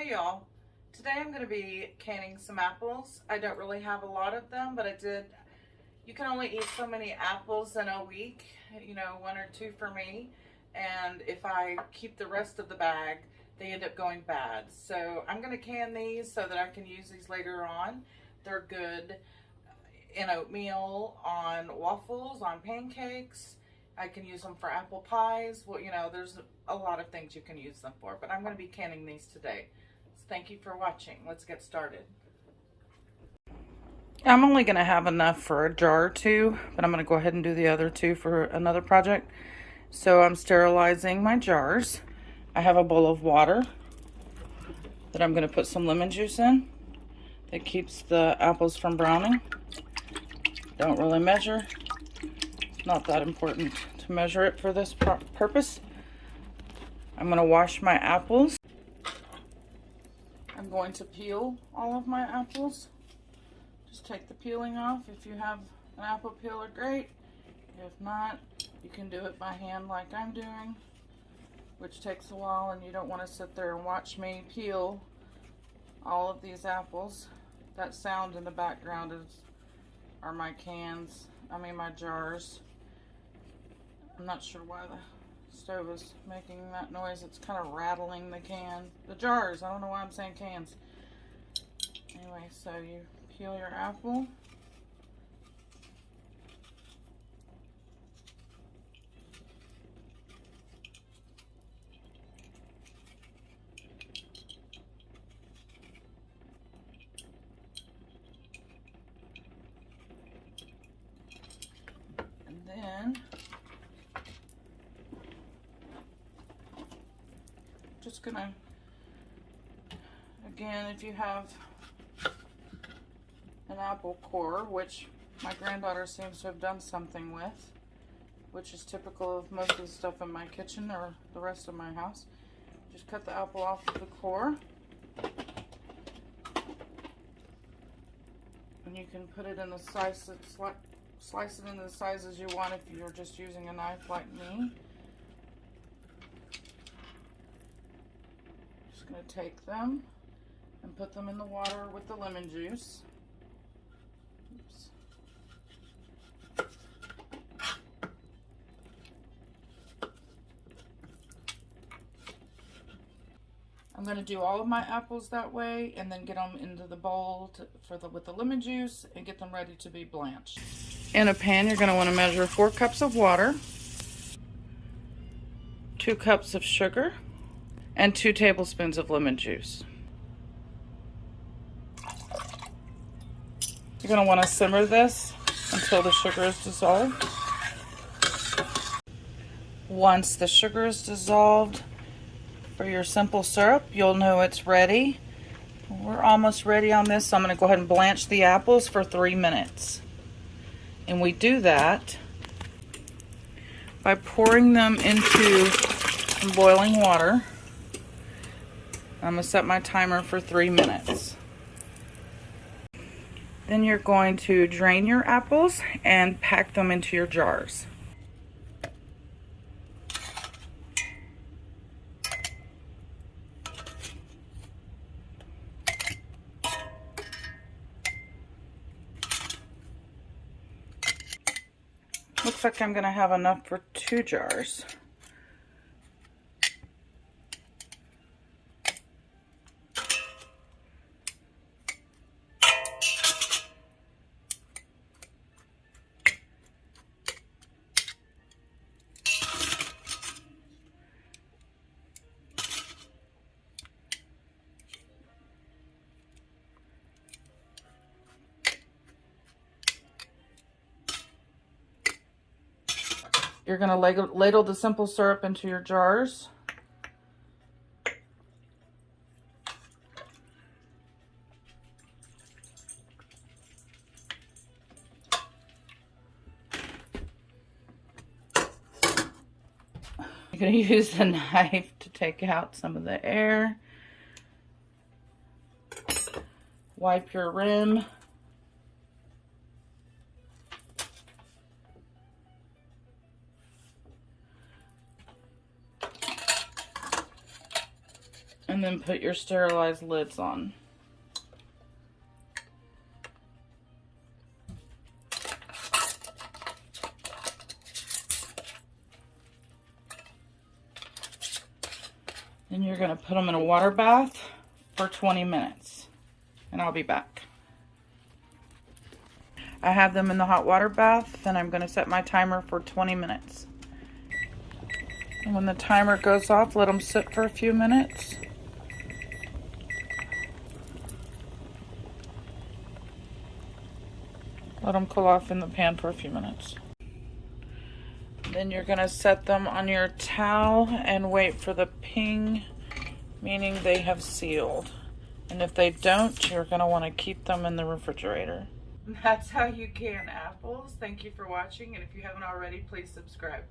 Hey y'all, today I'm going to be canning some apples. I don't really have a lot of them, but you can only eat so many apples in a week, you know, 1 or 2 for me. And if I keep the rest of the bag, they end up going bad. So I'm going to can these so that I can use these later on. They're good in oatmeal, on waffles, on pancakes. I can use them for apple pies. Well, you know, there's a lot of things you can use them for, but I'm going to be canning these today. So thank you for watching. Let's get started. I'm only going to have enough for a jar or 2, but I'm going to go ahead and do the other 2 for another project. So I'm sterilizing my jars. I have a bowl of water that I'm going to put some lemon juice in. That keeps the apples from browning. Don't really measure. It's not that important to measure it for this purpose. I'm going to wash my apples. I'm going to peel all of my apples. Just take the peeling off. If you have an apple peeler, great. If not, you can do it by hand like I'm doing, which takes a while, and you don't want to sit there and watch me peel all of these apples. That sound in the background are my my jars. I'm not sure why the stove is making that noise. It's kind of rattling the jars. I don't know why I'm saying cans. Anyway, so you peel your apple. And then just gonna, again, if you have an apple core, which my granddaughter seems to have done something with, which is typical of most of the stuff in my kitchen or the rest of my house, just cut the apple off of the core. And you can put it in the slice it into the sizes you want if you're just using a knife like me. Just going to take them and put them in the water with the lemon juice. Oops. I'm going to do all of my apples that way and then get them into the bowl with the lemon juice and get them ready to be blanched. In a pan, you're going to want to measure 4 cups of water, 2 cups of sugar, and 2 tablespoons of lemon juice. You're going to want to simmer this until the sugar is dissolved. Once the sugar is dissolved for your simple syrup, you'll know it's ready. We're almost ready on this, so I'm going to go ahead and blanch the apples for 3 minutes. And we do that by pouring them into some boiling water. I'm going to set my timer for 3 minutes. Then you're going to drain your apples and pack them into your jars. Looks like I'm going to have enough for 2 jars. You're going to ladle the simple syrup into your jars. You're going to use the knife to take out some of the air. Wipe your rim. And And then put your sterilized lids on. Then you're going to put them in a water bath for 20 minutes. And I'll be back. I have them in the hot water bath, and I'm going to set my timer for 20 minutes. And when the timer goes off, let them sit for a few minutes. Let them cool off in the pan for a few minutes. Then you're going to set them on your towel and wait for the ping, meaning they have sealed. And if they don't, you're going to want to keep them in the refrigerator. That's how you can apples. Thank you for watching, and if you haven't already, please subscribe.